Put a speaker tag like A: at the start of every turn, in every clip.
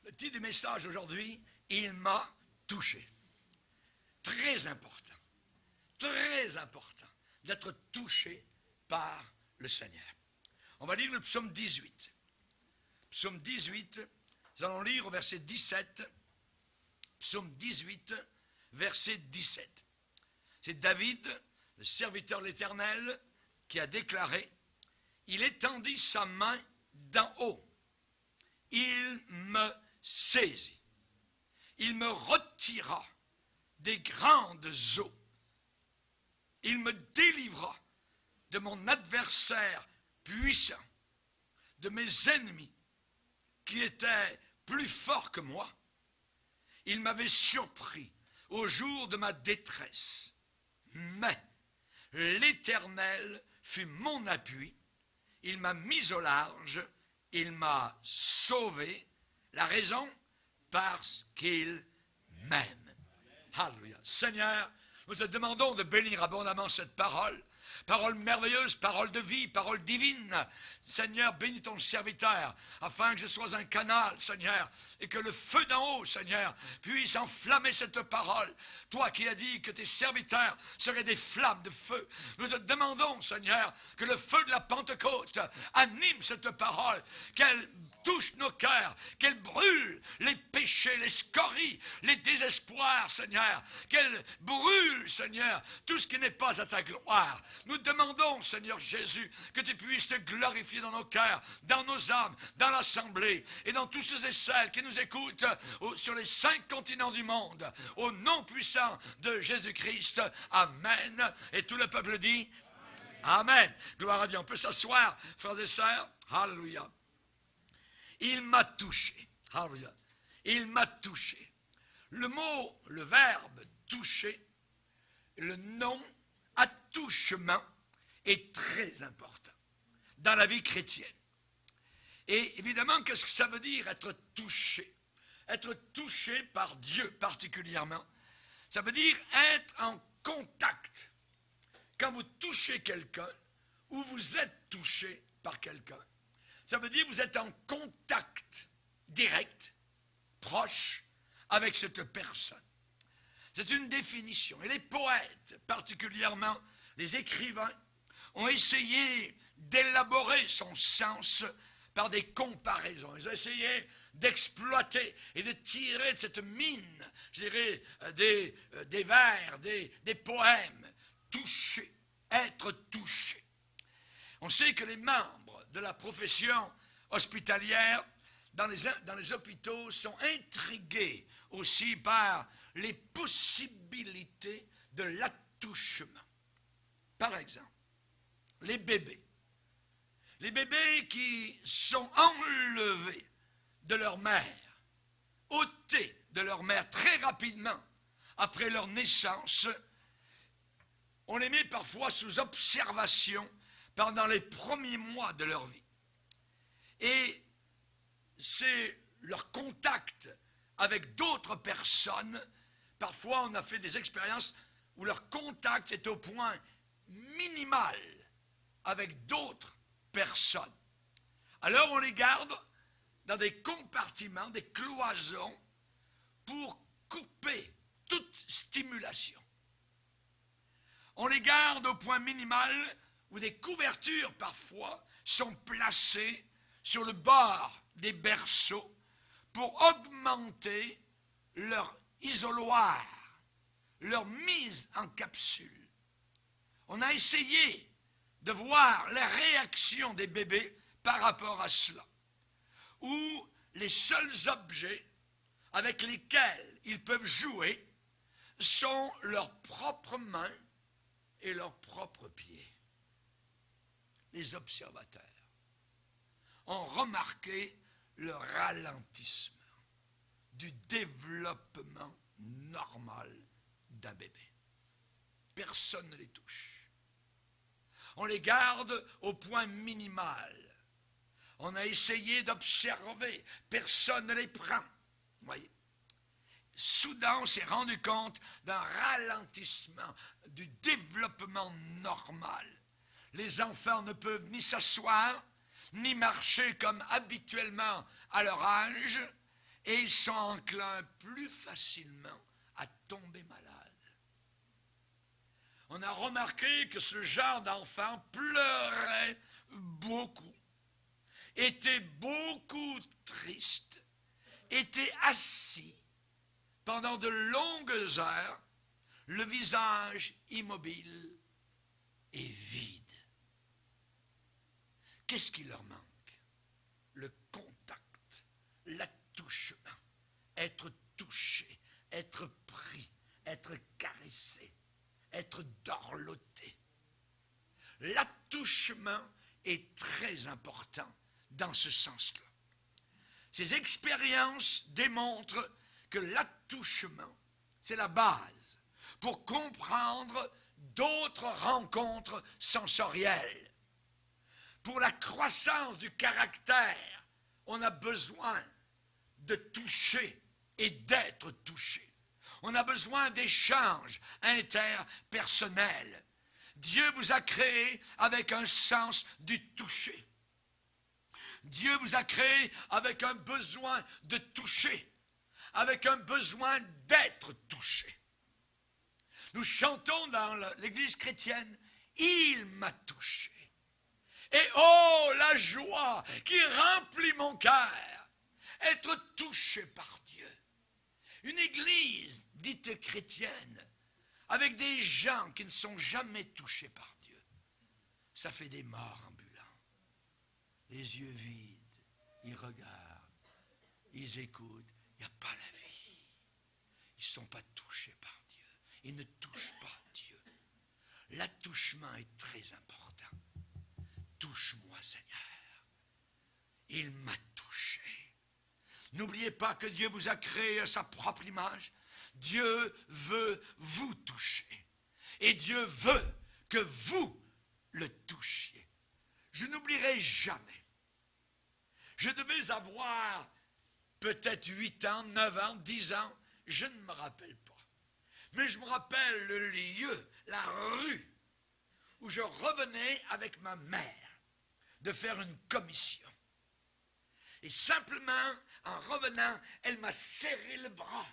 A: Le titre du message aujourd'hui, il m'a touché. Très important d'être touché par le Seigneur. On va lire le psaume 18. Psaume 18, nous allons lire au verset 17. Psaume 18, verset 17. C'est David, le serviteur de l'Éternel, qui a déclaré « Il étendit sa main d'en haut. Il me saisit. Il me retira des grandes eaux. Il me délivra de mon adversaire puissant, de mes ennemis qui étaient plus forts que moi. Il m'avait surpris au jour de ma détresse. Mais l'Éternel fut mon appui. Il m'a mis au large. Il m'a sauvé. La raison, parce qu'il m'aime. Alléluia. Seigneur, nous te demandons de bénir abondamment cette parole. Parole merveilleuse, parole de vie, parole divine. Seigneur, bénis ton serviteur, afin que je sois un canal, Seigneur, et que le feu d'en haut, Seigneur, puisse enflammer cette parole. Toi qui as dit que tes serviteurs seraient des flammes de feu, nous te demandons, Seigneur, que le feu de la Pentecôte anime cette parole, qu'elle touche nos cœurs, qu'elle brûle les péchés, les scories, les désespoirs, Seigneur, qu'elle brûle, Seigneur, tout ce qui n'est pas à ta gloire. Nous demandons, Seigneur Jésus, que tu puisses te glorifier dans nos cœurs, dans nos âmes, dans l'assemblée et dans tous ceux et celles qui nous écoutent sur les 5 continents du monde. Au nom puissant de Jésus-Christ, Amen. Et tout le peuple dit Amen. Gloire à Dieu. On peut s'asseoir, frères et sœurs. Alléluia. Il m'a touché. Alléluia. Il m'a touché. Le mot, le verbe toucher, le nom attouchement est très important dans la vie chrétienne. Et évidemment, qu'est-ce que ça veut dire être touché? Être touché par Dieu particulièrement, ça veut dire être en contact. Quand vous touchez quelqu'un, ou vous êtes touché par quelqu'un, ça veut dire que vous êtes en contact direct, proche, avec cette personne. C'est une définition. Et les poètes, particulièrement les écrivains, ont essayé d'élaborer son sens par des comparaisons. Ils ont essayé d'exploiter et de tirer de cette mine, je dirais, des vers, des poèmes. Toucher, être touché. On sait que les membres de la profession hospitalière dans les hôpitaux sont intrigués aussi par les possibilités de l'attouchement. Par exemple, les bébés. Les bébés qui sont enlevés de leur mère, ôtés de leur mère très rapidement après leur naissance, on les met parfois sous observation pendant les premiers mois de leur vie. Et c'est leur contact avec d'autres personnes. Parfois, on a fait des expériences où leur contact est au point minimal avec d'autres personnes. Alors, on les garde dans des compartiments, des cloisons, pour couper toute stimulation. On les garde au point minimal où des couvertures, parfois, sont placées sur le bord des berceaux pour augmenter leur isoloir, leur mise en capsule. On a essayé de voir la réaction des bébés par rapport à cela, où les seuls objets avec lesquels ils peuvent jouer sont leurs propres mains et leurs propres pieds. Les observateurs ont remarqué le ralentissement du développement normal d'un bébé. Personne ne les touche. On les garde au point minimal. On a essayé d'observer. Personne ne les prend. Voyez. Soudain, on s'est rendu compte d'un ralentissement du développement normal. Les enfants ne peuvent ni s'asseoir, ni marcher comme habituellement à leur âge, et ils sont enclins plus facilement à tomber malades. On a remarqué que ce genre d'enfant pleurait beaucoup, était beaucoup triste, était assis pendant de longues heures, le visage immobile et vide. Qu'est-ce qui leur manque? Le contact, l'attouchement, être touché, être pris, être caressé, être dorloté. L'attouchement est très important dans ce sens-là. Ces expériences démontrent que l'attouchement, c'est la base pour comprendre d'autres rencontres sensorielles. Pour la croissance du caractère, on a besoin de toucher et d'être touché. On a besoin d'échanges interpersonnels. Dieu vous a créé avec un sens du toucher. Dieu vous a créé avec un besoin de toucher, avec un besoin d'être touché. Nous chantons dans l'église chrétienne, « Il m'a touché ». Et oh, la joie qui remplit mon cœur, être touché par Dieu. Une église dite chrétienne, avec des gens qui ne sont jamais touchés par Dieu, ça fait des morts ambulants. Les yeux vides, ils regardent, ils écoutent, il n'y a pas la vie. Ils ne sont pas touchés par Dieu. Ils ne touchent pas Dieu. L'attouchement est très important. Touche-moi, Seigneur. Il m'a touché. N'oubliez pas que Dieu vous a créé à sa propre image. Dieu veut vous toucher. Et Dieu veut que vous le touchiez. Je n'oublierai jamais. Je devais avoir peut-être 8 ans, 9 ans, 10 ans, je ne me rappelle pas. Mais je me rappelle le lieu, la rue, où je revenais avec ma mère de faire une commission. Et simplement, en revenant, elle m'a serré le bras.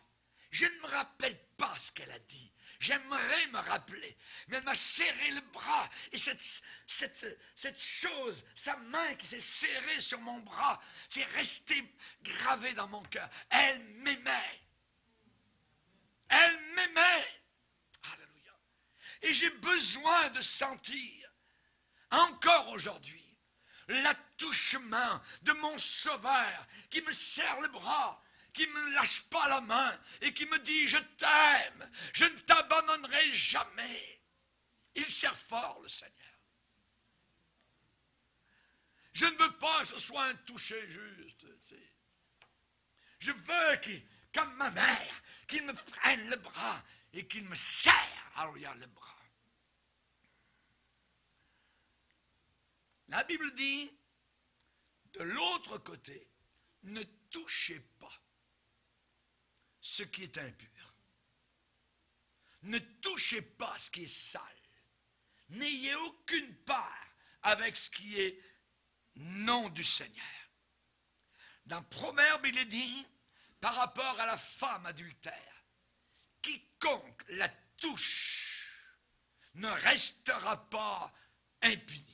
A: Je ne me rappelle pas ce qu'elle a dit. J'aimerais me rappeler, mais elle m'a serré le bras. Et cette chose, sa main qui s'est serrée sur mon bras, c'est resté gravé dans mon cœur. Elle m'aimait. Elle m'aimait. Alléluia. Et j'ai besoin de sentir, encore aujourd'hui, l'attouchement de mon Sauveur qui me serre le bras, qui ne me lâche pas la main et qui me dit « Je t'aime, je ne t'abandonnerai jamais ». Il sert fort, le Seigneur. Je ne veux pas que ce soit un toucher juste. Tu sais. Je veux qu'il, comme ma mère, qu'il me prenne le bras et qu'il me serre alléluia, le bras. La Bible dit, de l'autre côté, ne touchez pas ce qui est impur. Ne touchez pas ce qui est sale. N'ayez aucune part avec ce qui est non du Seigneur. Dans Proverbe, il est dit, par rapport à la femme adultère, quiconque la touche ne restera pas impuni.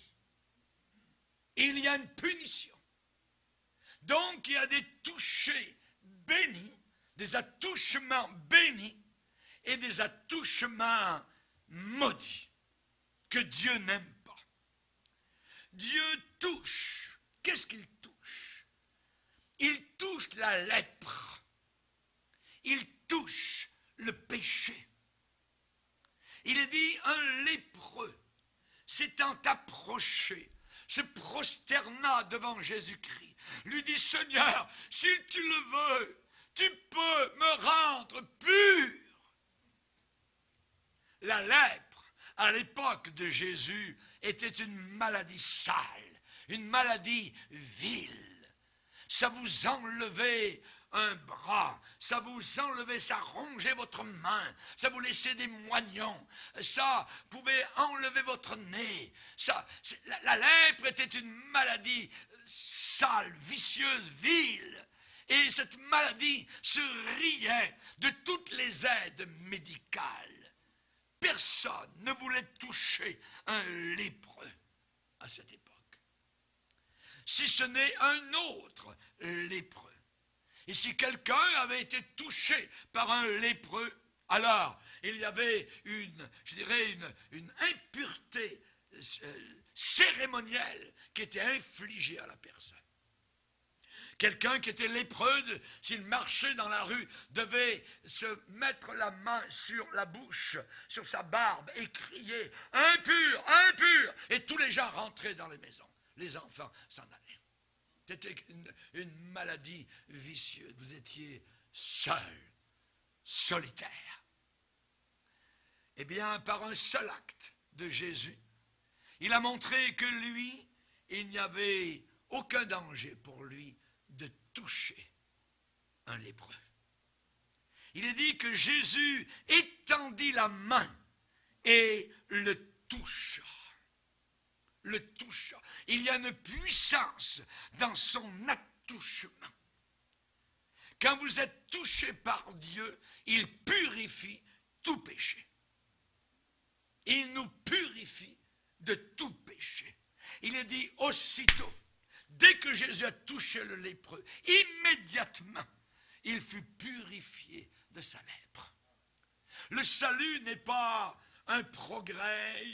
A: Il y a une punition. Donc, il y a des touchés bénis, des attouchements bénis et des attouchements maudits que Dieu n'aime pas. Dieu touche. Qu'est-ce qu'il touche? Il touche la lèpre. Il touche le péché. Il est dit, un lépreux s'étant approché, se prosterna devant Jésus-Christ, lui dit, Seigneur, si tu le veux, tu peux me rendre pur. La lèpre, à l'époque de Jésus, était une maladie sale, une maladie vile. Ça vous enlevait un bras, ça vous enlevait, ça rongeait votre main, ça vous laissait des moignons, ça pouvait enlever votre nez. La lèpre était une maladie sale, vicieuse, vile. Et cette maladie se riait de toutes les aides médicales. Personne ne voulait toucher un lépreux à cette époque, si ce n'est un autre lépreux. Et si quelqu'un avait été touché par un lépreux, alors il y avait une impureté cérémonielle qui était infligée à la personne. Quelqu'un qui était lépreux, s'il marchait dans la rue, devait se mettre la main sur la bouche, sur sa barbe, et crier « Impur, impur !» Et tous les gens rentraient dans les maisons. Les enfants s'en allaient. C'était une maladie vicieuse. Vous étiez seul, solitaire. Eh bien, par un seul acte de Jésus, il a montré que lui, il n'y avait aucun danger pour lui de toucher un lépreux. Il est dit que Jésus étendit la main et le toucha. Le toucha. Il y a une puissance dans son attouchement. Quand vous êtes touché par Dieu, il purifie tout péché. Il nous purifie de tout péché. Il est dit aussitôt, dès que Jésus a touché le lépreux, immédiatement, il fut purifié de sa lèpre. Le salut n'est pas un progrès,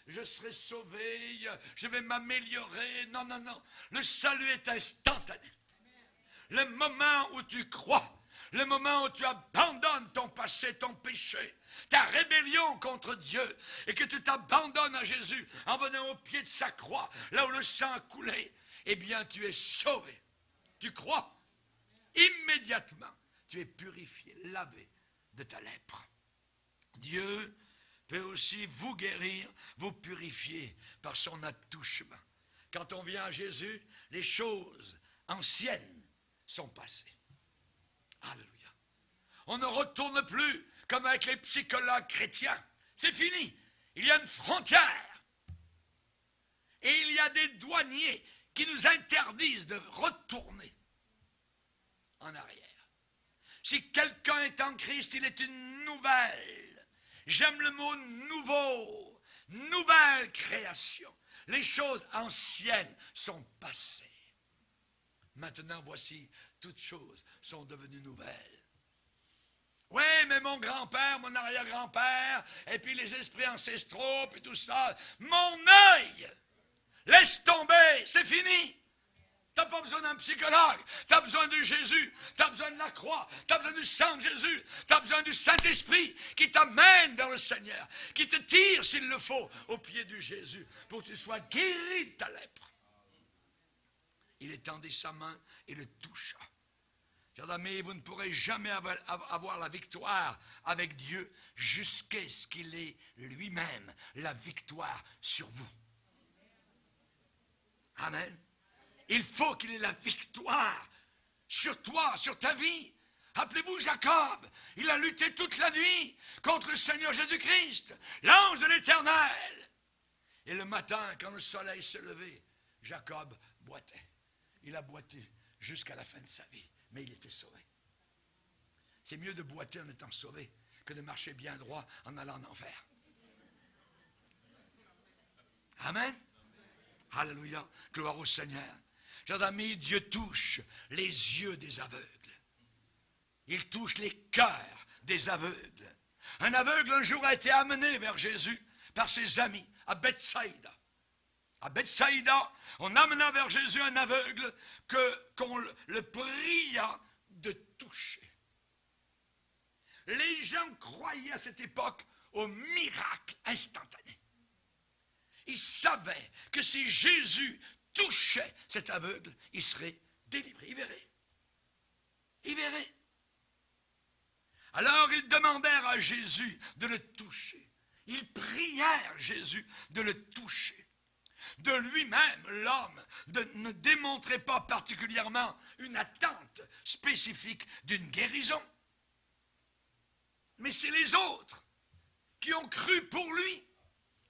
A: je serai sauvé, je vais m'améliorer. Non, non, non. Le salut est instantané. Le moment où tu crois, le moment où tu abandonnes ton passé, ton péché, ta rébellion contre Dieu, et que tu t'abandonnes à Jésus en venant au pied de sa croix, là où le sang a coulé, eh bien tu es sauvé. Tu crois? Immédiatement, tu es purifié, lavé de ta lèpre. Dieu peut aussi vous guérir, vous purifier par son attouchement. Quand on vient à Jésus, les choses anciennes sont passées. Alléluia. On ne retourne plus comme avec les psychologues chrétiens. C'est fini. Il y a une frontière. Et il y a des douaniers qui nous interdisent de retourner en arrière. Si quelqu'un est en Christ, il est une nouvelle. J'aime le mot nouveau. Nouvelle création. Les choses anciennes sont passées. Maintenant, voici, toutes choses sont devenues nouvelles. Oui, mais mon grand-père, mon arrière-grand-père, et puis les esprits ancestraux, puis tout ça. Mon œil, laisse tomber, c'est fini. Tu n'as pas besoin d'un psychologue, tu as besoin de Jésus, tu as besoin de la croix, tu as besoin du sang de Jésus, tu as besoin du Saint-Esprit qui t'amène vers le Seigneur, qui te tire s'il le faut au pied de Jésus pour que tu sois guéri de ta lèpre. Il étendit sa main et le toucha. Chers amis, vous ne pourrez jamais avoir la victoire avec Dieu jusqu'à ce qu'il ait lui-même la victoire sur vous. Amen. Il faut qu'il ait la victoire sur toi, sur ta vie. Rappelez-vous Jacob, il a lutté toute la nuit contre le Seigneur Jésus-Christ, l'ange de l'Éternel. Et le matin, quand le soleil s'est levé, Jacob boitait. Il a boité jusqu'à la fin de sa vie, mais il était sauvé. C'est mieux de boiter en étant sauvé que de marcher bien droit en allant en enfer. Amen. Alléluia. Gloire au Seigneur. Chers amis, Dieu touche les yeux des aveugles. Il touche les cœurs des aveugles. Un aveugle un jour a été amené vers Jésus par ses amis à Bethsaïda. À Bethsaïda, on amena vers Jésus un aveugle qu'on le pria de toucher. Les gens croyaient à cette époque au miracle instantané. Ils savaient que si Jésus touchait cet aveugle, il serait délivré. Il verrait. Il verrait. Alors ils demandèrent à Jésus de le toucher. Ils prièrent Jésus de le toucher. De lui-même, l'homme ne démontrait pas particulièrement une attente spécifique d'une guérison. Mais c'est les autres qui ont cru pour lui,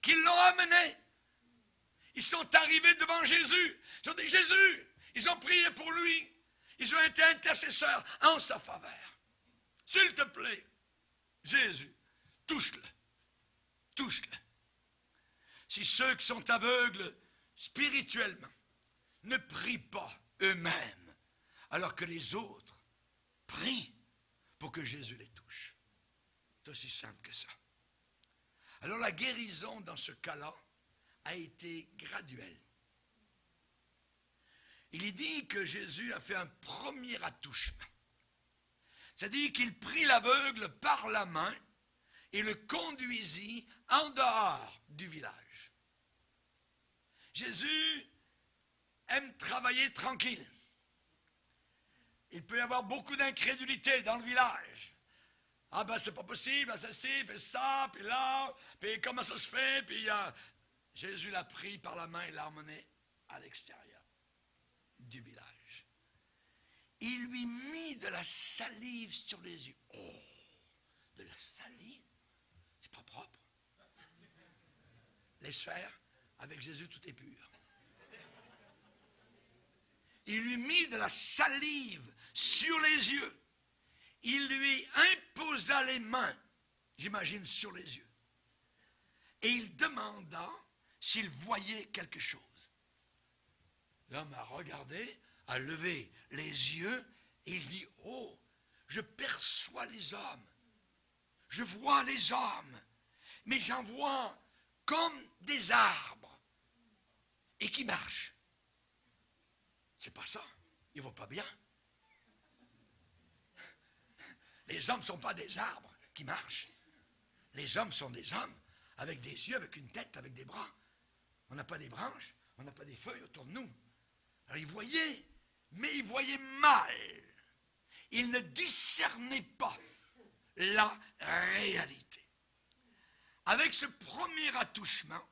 A: qui l'ont amené. Ils sont arrivés devant Jésus. Ils ont dit, Jésus, ils ont prié pour lui. Ils ont été intercesseurs en sa faveur. S'il te plaît, Jésus, touche-le. Touche-le. Si ceux qui sont aveugles spirituellement ne prient pas eux-mêmes, alors que les autres prient pour que Jésus les touche. C'est aussi simple que ça. Alors la guérison dans ce cas-là a été graduelle. Il est dit que Jésus a fait un premier attouchement. C'est-à-dire qu'il prit l'aveugle par la main et le conduisit en dehors du village. Jésus aime travailler tranquille. Il peut y avoir beaucoup d'incrédulité dans le village. Ah ben c'est pas possible, ceci, puis ça, puis là, puis comment ça se fait, puis Jésus l'a pris par la main et l'a emmené à l'extérieur du village. Il lui mit de la salive sur les yeux. Oh, de la salive, c'est pas propre. Laisse faire, avec Jésus tout est pur. Il lui mit de la salive sur les yeux. Il lui imposa les mains, j'imagine, sur les yeux. Et il demanda s'il voyait quelque chose. L'homme a regardé, a levé les yeux, et il dit, « Oh, je perçois les hommes. Je vois les hommes, mais j'en vois comme des arbres et qui marchent. » C'est pas ça, il ne va pas bien. Les hommes ne sont pas des arbres qui marchent. Les hommes sont des hommes avec des yeux, avec une tête, avec des bras. On n'a pas des branches, on n'a pas des feuilles autour de nous. Alors il voyait, mais il voyait mal. Il ne discernait pas la réalité. Avec ce premier attouchement,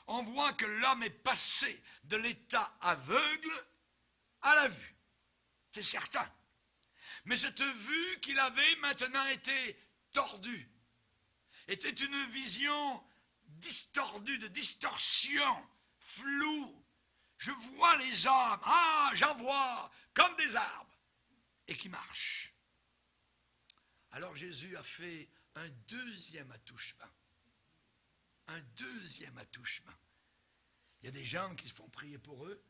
A: on voit que l'homme est passé de l'état aveugle à la vue. C'est certain. Mais cette vue qu'il avait maintenant était tordue. Était une vision distordue, de distorsion, floue. Je vois les hommes, j'en vois, comme des arbres, et qui marchent. Alors Jésus a fait un deuxième attouchement. Un deuxième attouchement. Il y a des gens qui se font prier pour eux,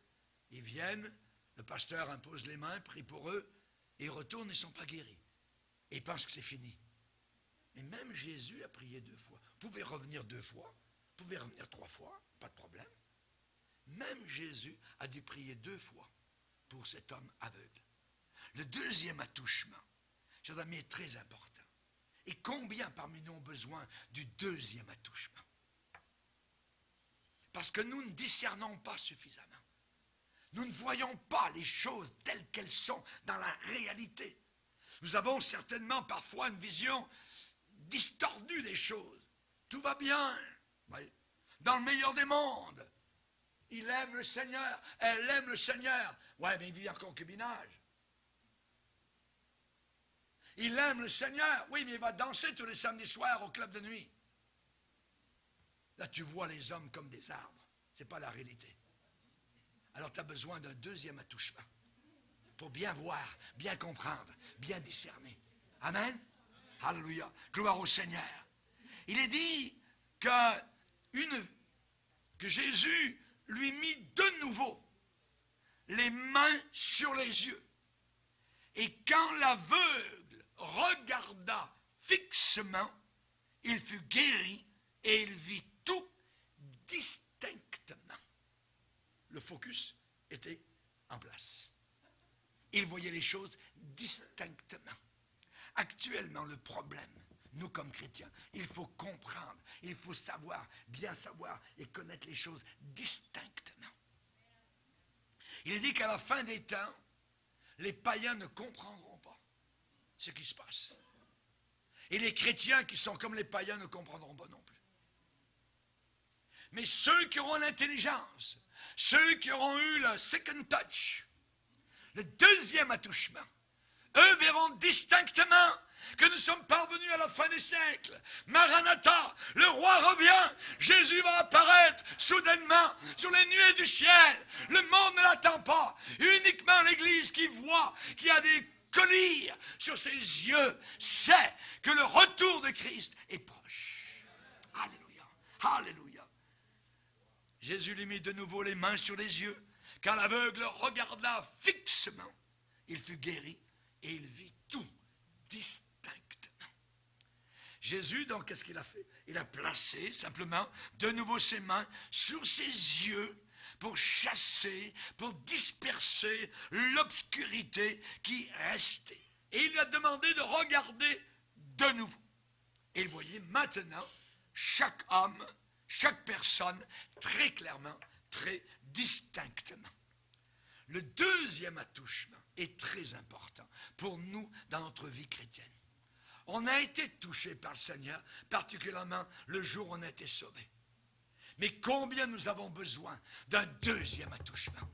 A: ils viennent, le pasteur impose les mains, prie pour eux, et ils retournent, ils ne sont pas guéris. Et ils pensent que c'est fini. Mais même Jésus a prié 2 fois. Vous pouvez revenir 2 fois, vous pouvez revenir 3 fois, pas de problème. Même Jésus a dû prier 2 fois pour cet homme aveugle. Le deuxième attouchement, chers amis, est très important. Et combien parmi nous ont besoin du deuxième attouchement? Parce que nous ne discernons pas suffisamment. Nous ne voyons pas les choses telles qu'elles sont dans la réalité. Nous avons certainement parfois une vision distordue des choses. Tout va bien. Oui. Dans le meilleur des mondes. Il aime le Seigneur. Elle aime le Seigneur. Ouais, mais il vit en concubinage. Il aime le Seigneur. Oui, mais il va danser tous les samedis soirs au club de nuit. Là, tu vois les hommes comme des arbres. Ce n'est pas la réalité. Alors, tu as besoin d'un deuxième attouchement pour bien voir, bien comprendre, bien discerner. Amen. Alléluia. Gloire au Seigneur. Il est dit que Jésus lui mit de nouveau les mains sur les yeux. Et quand l'aveugle regarda fixement, il fut guéri et il vit tout distinctement. Le focus était en place. Il voyait les choses distinctement. Actuellement, le problème, nous comme chrétiens, il faut comprendre, il faut savoir, bien savoir et connaître les choses distinctement. Il est dit qu'à la fin des temps, les païens ne comprendront pas ce qui se passe. Et les chrétiens qui sont comme les païens ne comprendront pas non plus. Mais ceux qui auront l'intelligence, ceux qui auront eu le second touch, le deuxième attouchement, eux verront distinctement que nous sommes parvenus à la fin des siècles. Maranatha, le roi revient. Jésus va apparaître soudainement sur les nuées du ciel. Le monde ne l'attend pas. Uniquement l'Église qui voit, qui a des colliers sur ses yeux, sait que le retour de Christ est proche. Alléluia. Alléluia. Jésus lui mit de nouveau les mains sur les yeux. Quand l'aveugle regarda fixement, il fut guéri et il vit tout distinctement. Jésus, donc, qu'est-ce qu'il a fait? Il a placé simplement de nouveau ses mains sur ses yeux pour chasser, pour disperser l'obscurité qui restait. Et il lui a demandé de regarder de nouveau. Et il voyait maintenant chaque homme, chaque personne, très clairement, très distinctement. Le deuxième attouchement est très important pour nous dans notre vie chrétienne. On a été touché par le Seigneur, particulièrement le jour où on a été sauvé. Mais combien nous avons besoin d'un deuxième attouchement?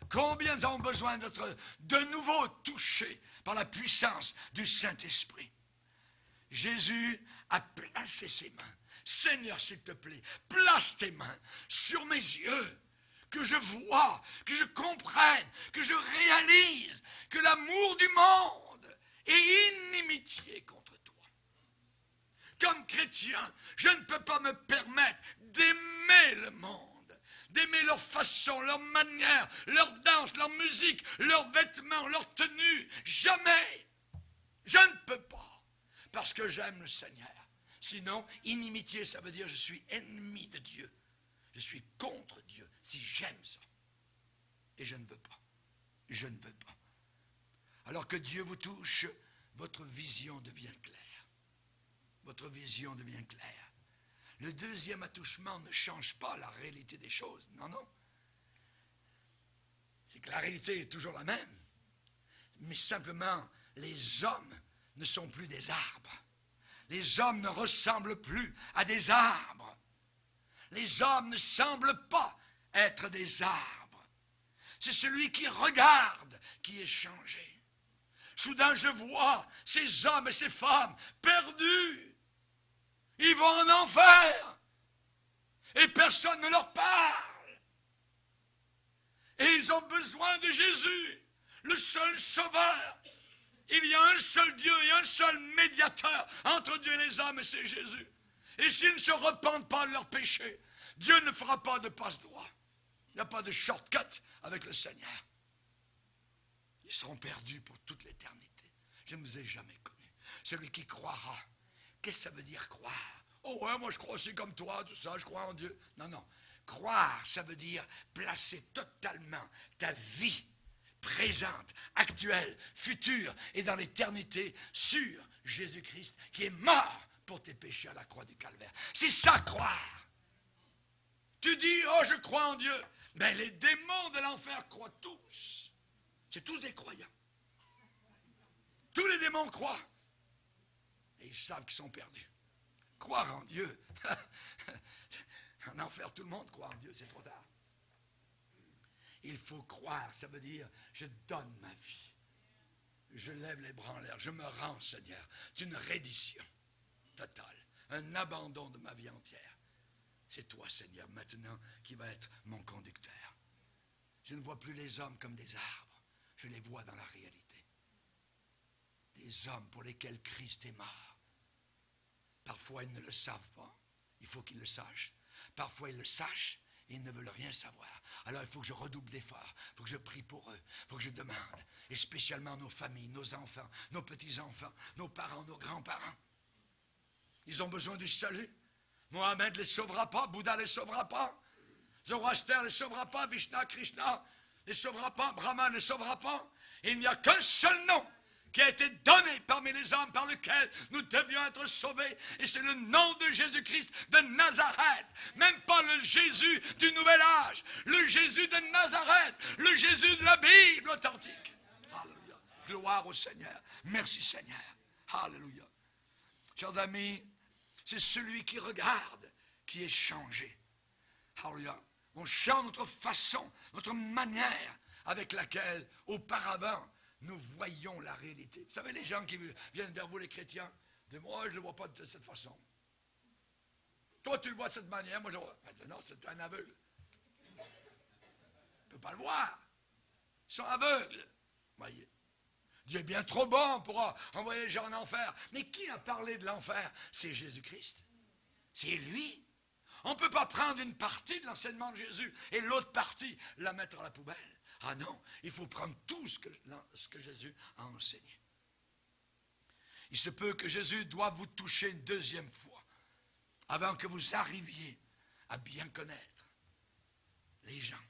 A: Combien nous avons besoin d'être de nouveau touchés par la puissance du Saint-Esprit? Jésus a placé ses mains. Seigneur, s'il te plaît, place tes mains sur mes yeux, que je vois, que je comprenne, que je réalise que l'amour du monde est inimitié contre toi. Comme chrétien, je ne peux pas me permettre d'aimer le monde, d'aimer leur façon, leur manière, leur danse, leur musique, leurs vêtements, leur tenue. Jamais. Je ne peux pas, parce que j'aime le Seigneur. Sinon, inimitié, ça veut dire je suis ennemi de Dieu. Je suis contre Dieu si j'aime ça. Et je ne veux pas. Je ne veux pas. Alors que Dieu vous touche, votre vision devient claire. Votre vision devient claire. Le deuxième attouchement ne change pas la réalité des choses. Non, non. C'est que la réalité est toujours la même. Mais simplement, les hommes ne sont plus des arbres. Les hommes ne ressemblent plus à des arbres. Les hommes ne semblent pas être des arbres. C'est celui qui regarde qui est changé. Soudain, je vois ces hommes et ces femmes perdus. Ils vont en enfer. Et personne ne leur parle. Et ils ont besoin de Jésus, le seul sauveur. Il y a un seul Dieu et un seul médiateur entre Dieu et les hommes, et c'est Jésus. Et s'ils ne se repentent pas de leurs péchés, Dieu ne fera pas de passe-droit. Il n'y a pas de shortcut avec le Seigneur. Ils seront perdus pour toute l'éternité. Je ne vous ai jamais connu. Celui qui croira. Qu'est-ce que ça veut dire croire? Oh ouais, moi je crois aussi comme toi, tout ça, je crois en Dieu. Non, non. Croire, ça veut dire placer totalement ta vie présente, actuelle, future et dans l'éternité sur Jésus-Christ qui est mort pour tes péchés à la croix du Calvaire. C'est ça, croire. Tu dis, oh, je crois en Dieu. Mais les démons de l'enfer croient tous. C'est tous des croyants. Tous les démons croient. Et ils savent qu'ils sont perdus. Croire en Dieu. En enfer, tout le monde croit en Dieu, c'est trop tard. Il faut croire, ça veut dire, je donne ma vie. Je lève les bras en l'air, je me rends, Seigneur. C'est une reddition totale, un abandon de ma vie entière. C'est toi, Seigneur, maintenant, qui va être mon conducteur. Je ne vois plus les hommes comme des arbres, je les vois dans la réalité. Les hommes pour lesquels Christ est mort. Parfois, ils ne le savent pas, il faut qu'ils le sachent. Parfois, ils le sachent et ils ne veulent rien savoir. Alors, il faut que je redouble d'efforts, il faut que je prie pour eux, il faut que je demande, et spécialement nos familles, nos enfants, nos petits-enfants, nos parents, nos grands-parents. Ils ont besoin du salut. Mohamed ne les sauvera pas, Bouddha ne les sauvera pas, Zoroaster ne les sauvera pas, Vishnu, Krishna ne les sauvera pas, Brahma ne les sauvera pas. Il n'y a qu'un seul nom qui a été donné parmi les hommes par lequel nous devions être sauvés. Et c'est le nom de Jésus-Christ de Nazareth. Même pas le Jésus du Nouvel Âge. Le Jésus de Nazareth. Le Jésus de la Bible authentique. Alléluia. Gloire au Seigneur. Merci Seigneur. Alléluia. Chers amis, c'est celui qui regarde qui est changé. Alléluia. On change notre façon, notre manière avec laquelle auparavant nous voyons la réalité. Vous savez, les gens qui viennent vers vous, les chrétiens, disent, moi, je ne le vois pas de cette façon. Toi, tu le vois de cette manière, moi, je le vois. Non, c'est un aveugle. Il ne peut pas le voir. Ils sont aveugles. Voyez. Dieu est bien trop bon pour envoyer les gens en enfer. Mais qui a parlé de l'enfer? C'est Jésus-Christ. C'est lui. On ne peut pas prendre une partie de l'enseignement de Jésus et l'autre partie la mettre à la poubelle. Ah non, il faut prendre tout ce que Jésus a enseigné. Il se peut que Jésus doive vous toucher une deuxième fois avant que vous arriviez à bien connaître les gens.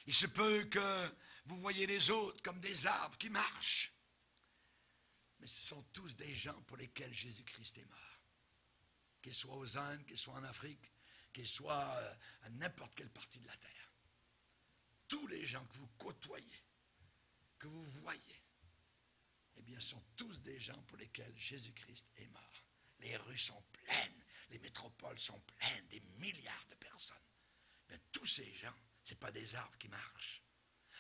A: Il se peut que vous voyez les autres comme des arbres qui marchent. Mais ce sont tous des gens pour lesquels Jésus-Christ est mort. Qu'ils soient aux Indes, qu'ils soient en Afrique, qu'ils soient à n'importe quelle partie de la terre. Tous les gens que vous côtoyez, que vous voyez, eh bien, sont tous des gens pour lesquels Jésus-Christ est mort. Les rues sont pleines, les métropoles sont pleines, des milliards de personnes. Mais tous ces gens, ce n'est pas des arbres qui marchent.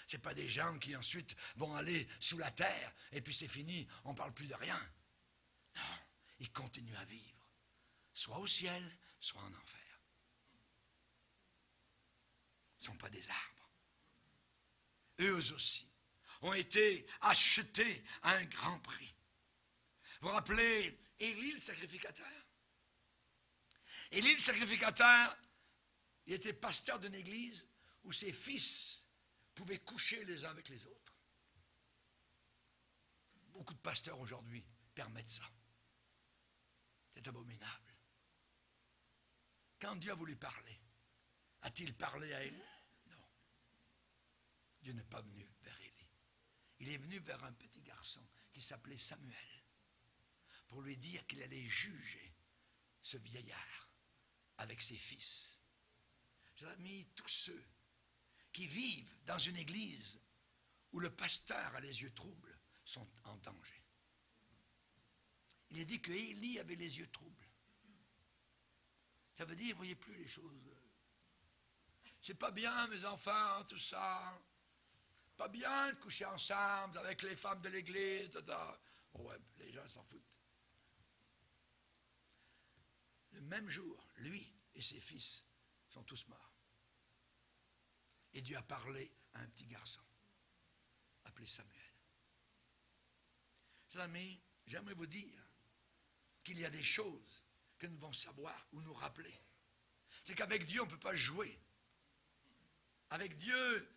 A: Ce n'est pas des gens qui ensuite vont aller sous la terre et puis c'est fini, on ne parle plus de rien. Non, ils continuent à vivre, soit au ciel, soit en enfer. Ce ne sont pas des arbres. Eux aussi ont été achetés à un grand prix. Vous vous rappelez Élie le sacrificateur? Élie le sacrificateur, il était pasteur d'une église où ses fils pouvaient coucher les uns avec les autres. Beaucoup de pasteurs aujourd'hui permettent ça. C'est abominable. Quand Dieu a voulu parler, a-t-il parlé à Élie? Non. Dieu n'est pas venu vers Élie. Il est venu vers un petit garçon qui s'appelait Samuel pour lui dire qu'il allait juger ce vieillard avec ses fils. Mes amis, tous ceux qui vivent dans une église où le pasteur a les yeux troubles sont en danger. Il est dit que Élie avait les yeux troubles. Ça veut dire, vous ne voyez plus les choses. C'est pas bien, mes enfants, tout ça. Pas bien de coucher ensemble avec les femmes de l'église, etc. Ouais, les gens s'en foutent. Le même jour, lui et ses fils sont tous morts. Et Dieu a parlé à un petit garçon, appelé Samuel. Chers amis, j'aimerais vous dire qu'il y a des choses que nous devons savoir ou nous rappeler. C'est qu'avec Dieu, on ne peut pas jouer. Avec Dieu,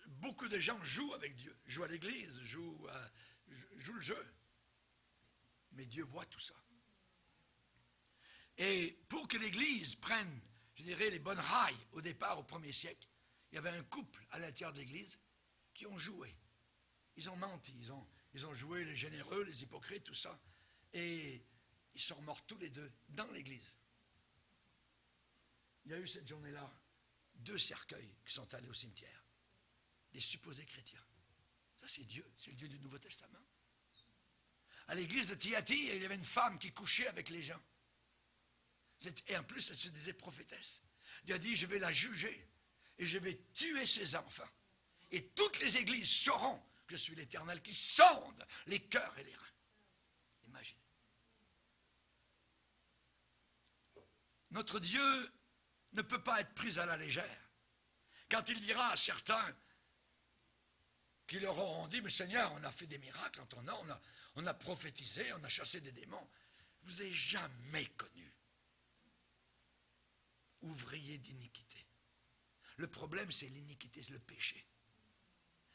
A: beaucoup de gens jouent avec Dieu. Jouent à l'église, jouent le jeu. Mais Dieu voit tout ça. Et pour que l'église prenne, je dirais, les bonnes rails au départ, au 1er siècle, il y avait un couple à l'intérieur de l'église qui ont joué. Ils ont menti, ils ont joué les généreux, les hypocrites, tout ça. Et ils sont morts tous les deux dans l'église. Il y a eu cette journée-là 2 cercueils qui sont allés au cimetière. Des supposés chrétiens. Ça, c'est Dieu. C'est le Dieu du Nouveau Testament. À l'église de Thyatire, il y avait une femme qui couchait avec les gens. Et en plus, elle se disait prophétesse. Dieu a dit, je vais la juger et je vais tuer ses enfants. Et toutes les églises sauront que je suis l'Éternel qui sonde les cœurs et les reins. Imaginez. Notre Dieu ne peut pas être pris à la légère. Quand il dira à certains qui leur auront dit, mais Seigneur, on a fait des miracles en ton nom, on a prophétisé, on a chassé des démons. Je vous ai jamais connu. Ouvrier d'iniquité. Le problème, c'est l'iniquité, c'est le péché.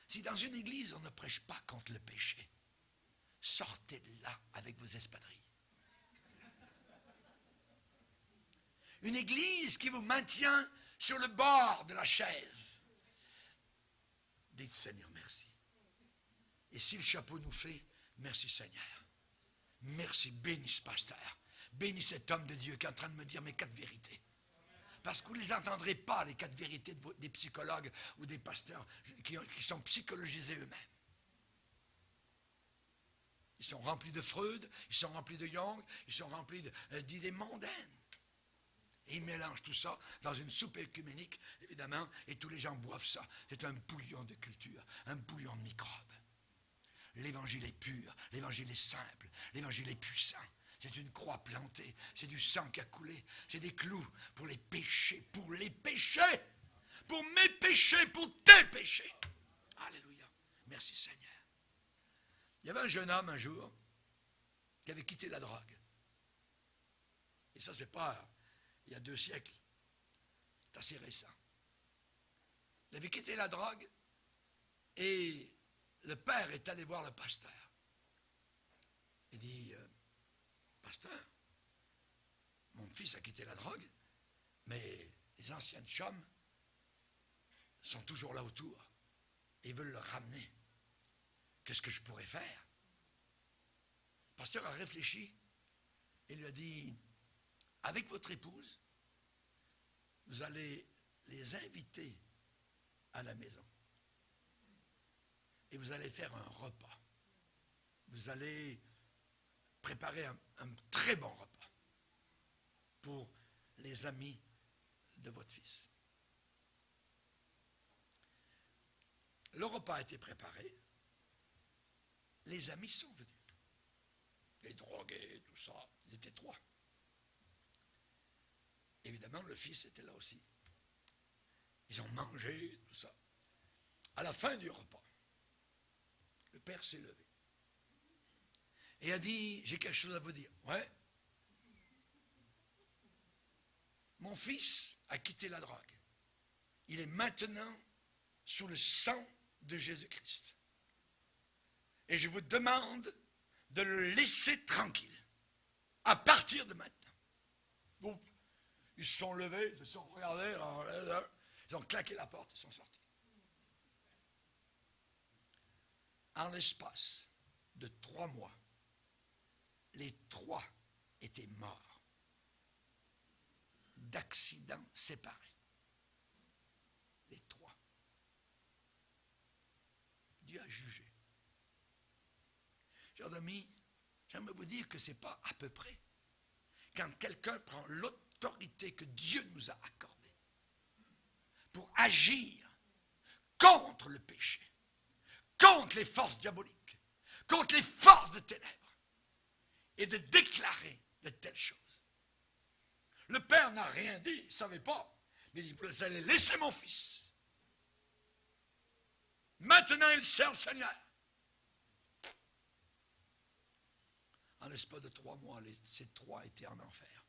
A: Si dans une église, on ne prêche pas contre le péché, sortez de là avec vos espadrilles. Une église qui vous maintient sur le bord de la chaise. Dites Seigneur, merci. Et si le chapeau nous fait, merci Seigneur. Merci, bénis ce pasteur. Bénis cet homme de Dieu qui est en train de me dire mes 4 vérités. Parce que vous ne les entendrez pas, les 4 vérités des psychologues ou des pasteurs qui sont psychologisés eux-mêmes. Ils sont remplis de Freud, ils sont remplis de Jung, ils sont remplis d'idées mondaines. Et ils mélangent tout ça dans une soupe œcuménique, évidemment, et tous les gens boivent ça. C'est un bouillon de culture, un bouillon de microbes. l'évangile est pur, l'évangile est simple, l'évangile est puissant. C'est une croix plantée, c'est du sang qui a coulé, c'est des clous pour les péchés, pour mes péchés, pour tes péchés. Alléluia. Merci Seigneur. Il y avait un jeune homme un jour qui avait quitté la drogue. Et ça, c'est pas il y a 2 siècles. C'est assez récent. Il avait quitté la drogue et le père est allé voir le pasteur. Il dit, pasteur, mon fils a quitté la drogue, mais les anciennes chums sont toujours là autour. Et ils veulent le ramener. Qu'est-ce que je pourrais faire? Le pasteur a réfléchi et lui a dit, avec votre épouse, vous allez les inviter à la maison. Et vous allez faire un repas. Vous allez préparer un très bon repas pour les amis de votre fils. Le repas a été préparé. Les amis sont venus. Les drogués, tout ça, ils étaient 3. Évidemment, le fils était là aussi. Ils ont mangé, tout ça. À la fin du repas, le père s'est levé et a dit, j'ai quelque chose à vous dire. Ouais. Mon fils a quitté la drogue. Il est maintenant sous le sang de Jésus-Christ. Et je vous demande de le laisser tranquille à partir de maintenant. Bon, ils se sont levés, ils se sont regardés, ils ont claqué la porte, ils sont sortis. En l'espace de 3 mois, les 3 étaient morts d'accidents séparés. Les 3. Dieu a jugé. Chers amis, j'aimerais vous dire que ce n'est pas à peu près. Quand quelqu'un prend l'autorité que Dieu nous a accordée pour agir contre le péché, contre les forces diaboliques, contre les forces de ténèbres, et de déclarer de telles choses. Le père n'a rien dit, il ne savait pas, mais il dit, vous allez laisser mon fils. Maintenant, il sert le Seigneur. En l'espace de 3 mois, ces 3 étaient en enfer.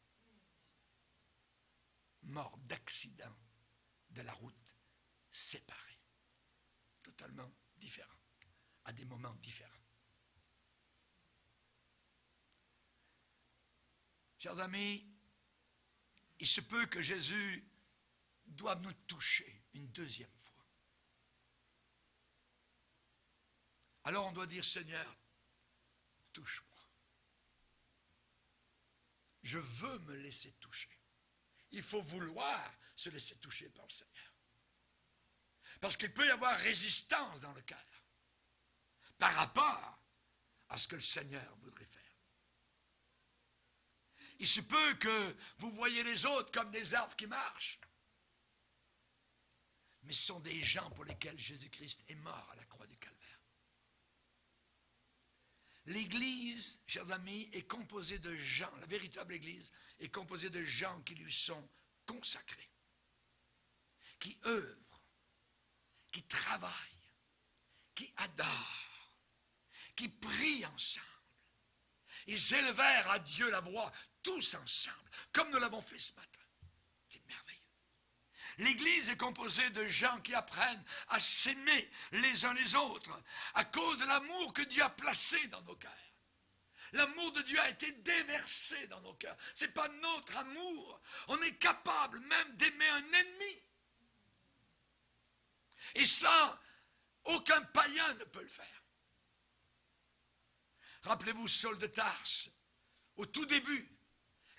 A: Morts d'accident de la route, séparés. Totalement différents, à des moments différents. Chers amis, il se peut que Jésus doive nous toucher une 2e fois. Alors on doit dire, Seigneur, touche-moi. Je veux me laisser toucher. Il faut vouloir se laisser toucher par le Seigneur. Parce qu'il peut y avoir résistance dans le cœur par rapport à ce que le Seigneur voudrait faire. Il se peut que vous voyez les autres comme des arbres qui marchent. Mais ce sont des gens pour lesquels Jésus-Christ est mort à la croix du Calvaire. L'Église, chers amis, est composée de gens, la véritable Église est composée de gens qui lui sont consacrés, qui œuvrent, qui travaillent, qui adorent, qui prient ensemble. Ils élevèrent à Dieu la voix, tous ensemble, comme nous l'avons fait ce matin. C'est merveilleux. L'Église est composée de gens qui apprennent à s'aimer les uns les autres à cause de l'amour que Dieu a placé dans nos cœurs. L'amour de Dieu a été déversé dans nos cœurs. Ce n'est pas notre amour. On est capable même d'aimer un ennemi. Et ça, aucun païen ne peut le faire. Rappelez-vous Saul de Tarse, au tout début,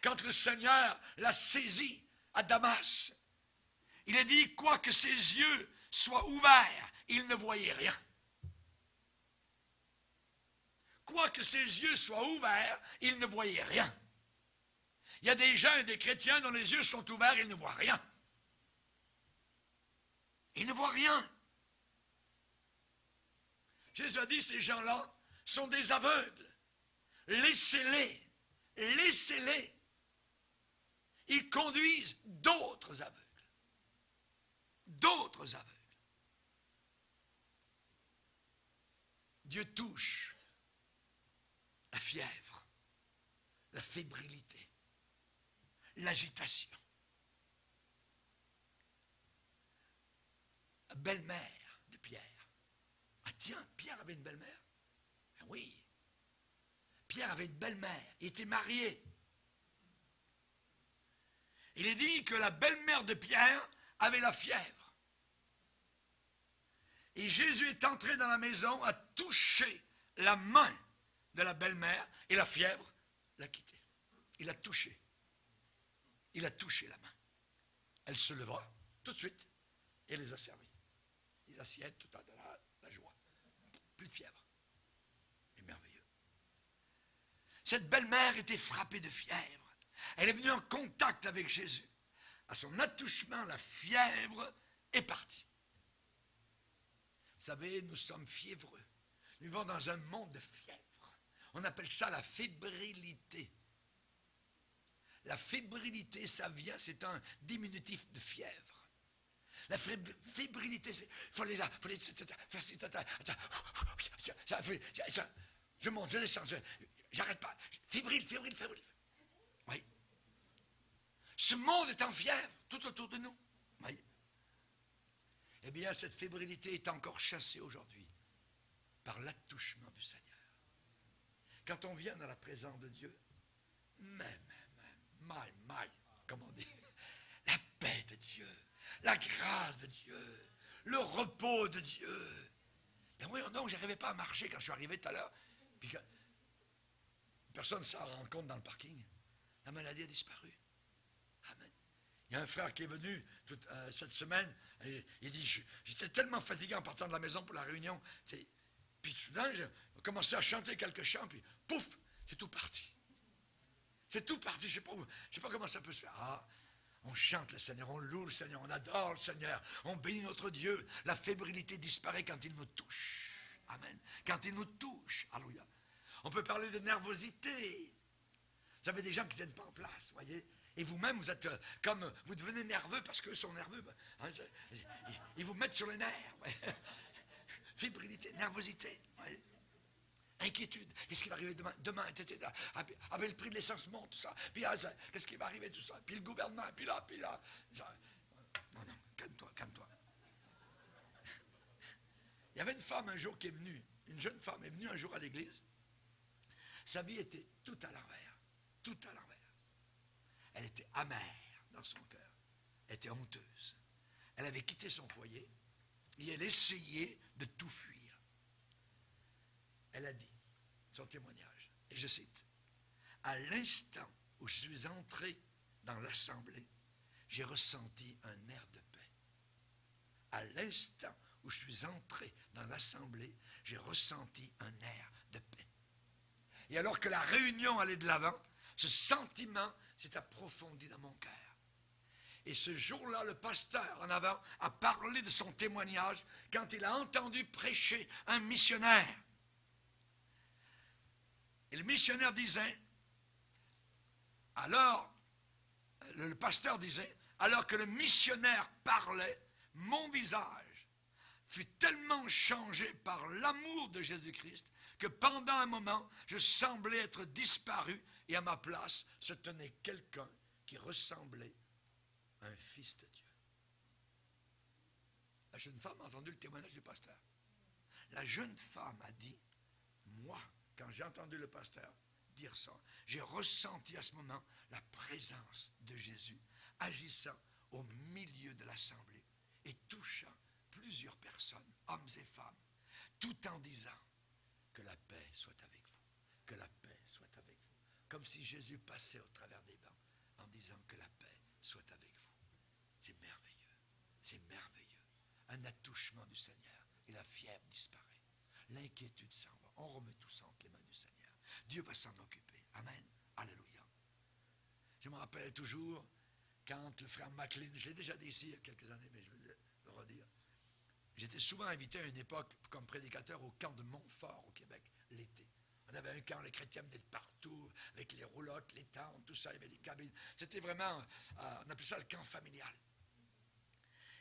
A: quand le Seigneur l'a saisi à Damas, il a dit, quoique ses yeux soient ouverts, il ne voyait rien. Quoique ses yeux soient ouverts, il ne voyait rien. Il y a des gens et des chrétiens dont les yeux sont ouverts, ils ne voient rien. Ils ne voient rien. Jésus a dit, ces gens-là sont des aveugles. Laissez-les. Laissez-les. Ils conduisent d'autres aveugles. D'autres aveugles. Dieu touche la fièvre, la fébrilité, l'agitation. La belle-mère de Pierre. Ah tiens, Pierre avait une belle-mère? Ben oui. Pierre avait une belle-mère. Il était marié. Il est dit que la belle-mère de Pierre avait la fièvre. Et Jésus est entré dans la maison, a touché la main de la belle-mère et la fièvre l'a quitté. Il a touché. Il a touché la main. Elle se leva tout de suite et les a servis. Les assiettes, tout de la joie. Plus de fièvre. C'est merveilleux. Cette belle-mère était frappée de fièvre. Elle est venue en contact avec Jésus. À son attouchement, la fièvre est partie. Vous savez, nous sommes fiévreux. Nous vivons dans un monde de fièvre. On appelle ça la fébrilité. La fébrilité, ça vient, c'est un diminutif de fièvre. La fébrilité, c'est... Je monte, je descends, j'arrête pas. Fébrile. Oui. Ce monde est en fièvre, tout autour de nous. Oui. Eh bien, cette fébrilité est encore chassée aujourd'hui par l'attouchement du Seigneur. Quand on vient dans la présence de Dieu, comme on dit, la paix de Dieu, la grâce de Dieu, le repos de Dieu. Ben oui, non, je n'arrivais pas à marcher quand je suis arrivé tout à l'heure. Puis que personne ne s'en rend compte dans le parking. La maladie a disparu. Amen. Il y a un frère qui est venu cette semaine, et il dit, j'étais tellement fatigué en partant de la maison pour la réunion. Puis soudain, j'ai commencé à chanter quelques chants, puis pouf, c'est tout parti. C'est tout parti, je ne sais pas comment ça peut se faire. Ah, on chante le Seigneur, on loue le Seigneur, on adore le Seigneur, on bénit notre Dieu. La fébrilité disparaît quand il nous touche. Amen. Quand il nous touche, alléluia. On peut parler de nervosité. Vous avez des gens qui ne tiennent pas en place, voyez. Et vous-même, vous êtes comme, vous devenez nerveux parce qu'eux sont nerveux. Hein, ils vous mettent sur les nerfs. Ouais. Fébrilité, nervosité. Ouais. Inquiétude. Qu'est-ce qui va arriver demain le prix de l'essence monte, tout ça. Puis qu'est-ce qui va arriver, tout ça. Puis le gouvernement, puis là. Non, calme-toi. Il y avait une femme un jour qui est venue, une jeune femme est venue un jour à l'église. Sa vie était tout à l'envers. Tout à l'envers. Elle était amère dans son cœur. Elle était honteuse. Elle avait quitté son foyer et elle essayait de tout fuir. Elle a dit, son témoignage, et je cite, « À l'instant où je suis entré dans l'assemblée, j'ai ressenti un air de paix. À l'instant où je suis entré dans l'assemblée, j'ai ressenti un air de paix. » Et alors que la réunion allait de l'avant, ce sentiment s'est approfondi dans mon cœur. Et ce jour-là, le pasteur en avant a parlé de son témoignage quand il a entendu prêcher un missionnaire. Et le missionnaire disait, alors, le pasteur disait, alors que le missionnaire parlait, mon visage fut tellement changé par l'amour de Jésus-Christ que pendant un moment, je semblais être disparu et à ma place se tenait quelqu'un qui ressemblait à un fils de Dieu. La jeune femme a entendu le témoignage du pasteur. La jeune femme a dit, moi, quand j'ai entendu le pasteur dire ça, j'ai ressenti à ce moment la présence de Jésus agissant au milieu de l'assemblée et touchant plusieurs personnes, hommes et femmes, tout en disant que la paix soit avec vous, que la paix soit avec vous. Comme si Jésus passait au travers des bancs en disant que la paix soit avec vous. C'est merveilleux, c'est merveilleux. Un attouchement du Seigneur et la fièvre disparaît. L'inquiétude s'en va. On remet tout ça entre les mains du Seigneur. Dieu va s'en occuper. Amen. Alléluia. Je me rappelle toujours quand le frère McLean, je l'ai déjà dit ici il y a quelques années, mais je vais le redire. j'étais souvent invité à une époque comme prédicateur au camp de Montfort au Québec, l'été. On avait un camp, les chrétiens venaient de partout, avec les roulottes, les tentes, tout ça, il y avait des cabines. C'était vraiment, on appelait ça le camp familial.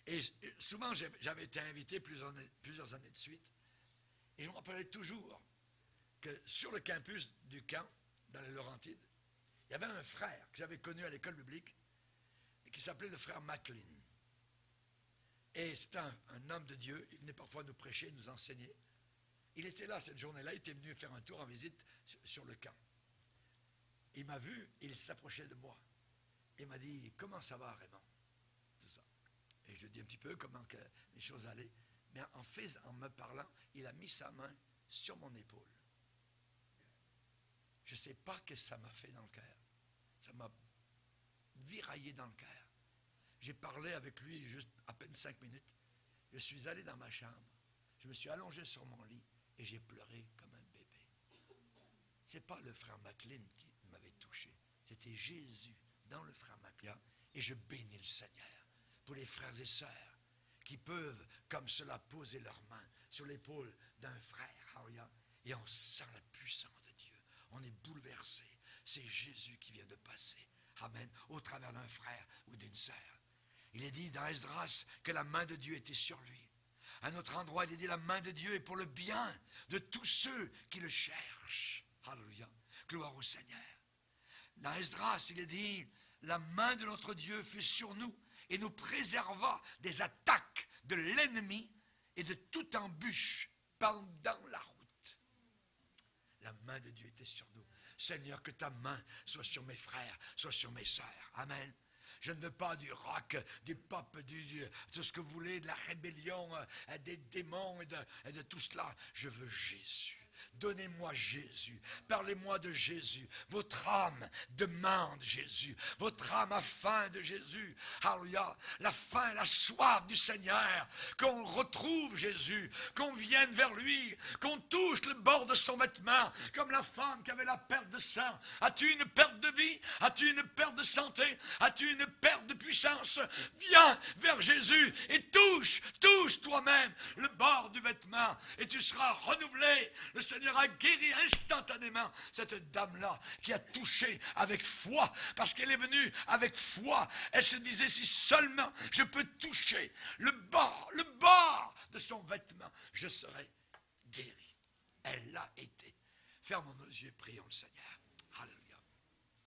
A: Et souvent, j'avais été invité plusieurs années de suite. Et je me rappelais toujours que sur le campus du camp, dans les Laurentides, il y avait un frère que j'avais connu à l'école biblique, qui s'appelait le frère McLean. Et c'était un homme de Dieu. Il venait parfois nous prêcher, nous enseigner. Il était là cette journée-là, il était venu faire un tour en visite sur le camp. Il m'a vu, il s'approchait de moi. Il m'a dit, comment ça va, Raymond? Tout ça. Et je lui ai dit un petit peu comment que les choses allaient. Mais en me parlant, il a mis sa main sur mon épaule. Je ne sais pas ce que ça m'a fait dans le cœur. Ça m'a viraillé dans le cœur. J'ai parlé avec lui juste à peine 5 minutes. Je suis allé dans ma chambre. Je me suis allongé sur mon lit et j'ai pleuré comme un bébé. Ce n'est pas le frère McLean qui m'avait touché. C'était Jésus dans le frère McLean. Et je bénis le Seigneur pour les frères et sœurs qui peuvent comme cela poser leurs mains sur l'épaule d'un frère. Et on sent la puissance de Dieu. On est bouleversé. C'est Jésus qui vient de passer. Amen. Au travers d'un frère ou d'une sœur. Il est dit dans Esdras que la main de Dieu était sur lui. À un autre endroit, il est dit la main de Dieu est pour le bien de tous ceux qui le cherchent. Alléluia. Gloire au Seigneur. Dans Esdras, il est dit la main de notre Dieu fut sur nous et nous préserva des attaques de l'ennemi et de toute embûche pendant la route. La main de Dieu était sur nous. Seigneur, que ta main soit sur mes frères, soit sur mes sœurs. Amen. Je ne veux pas du rock, du pop, tout ce que vous voulez, de la rébellion, des démons et de tout cela. Je veux Jésus. Donnez-moi Jésus. Parlez-moi de Jésus. Votre âme demande Jésus. Votre âme a faim de Jésus. Alléluia. La faim, la soif du Seigneur. Qu'on retrouve Jésus. Qu'on vienne vers lui. Qu'on touche le bord de son vêtement. Comme la femme qui avait la perte de sang. As-tu une perte de vie? As-tu une perte de santé? As-tu une perte de puissance? Viens vers Jésus et touche toi-même le bord du vêtement. Et tu seras renouvelé. Le Seigneur a guéri instantanément cette dame-là qui a touché avec foi, parce qu'elle est venue avec foi. Elle se disait, si seulement je peux toucher le bord de son vêtement, je serai guéri. Elle l'a été. Fermons nos yeux, prions le Seigneur.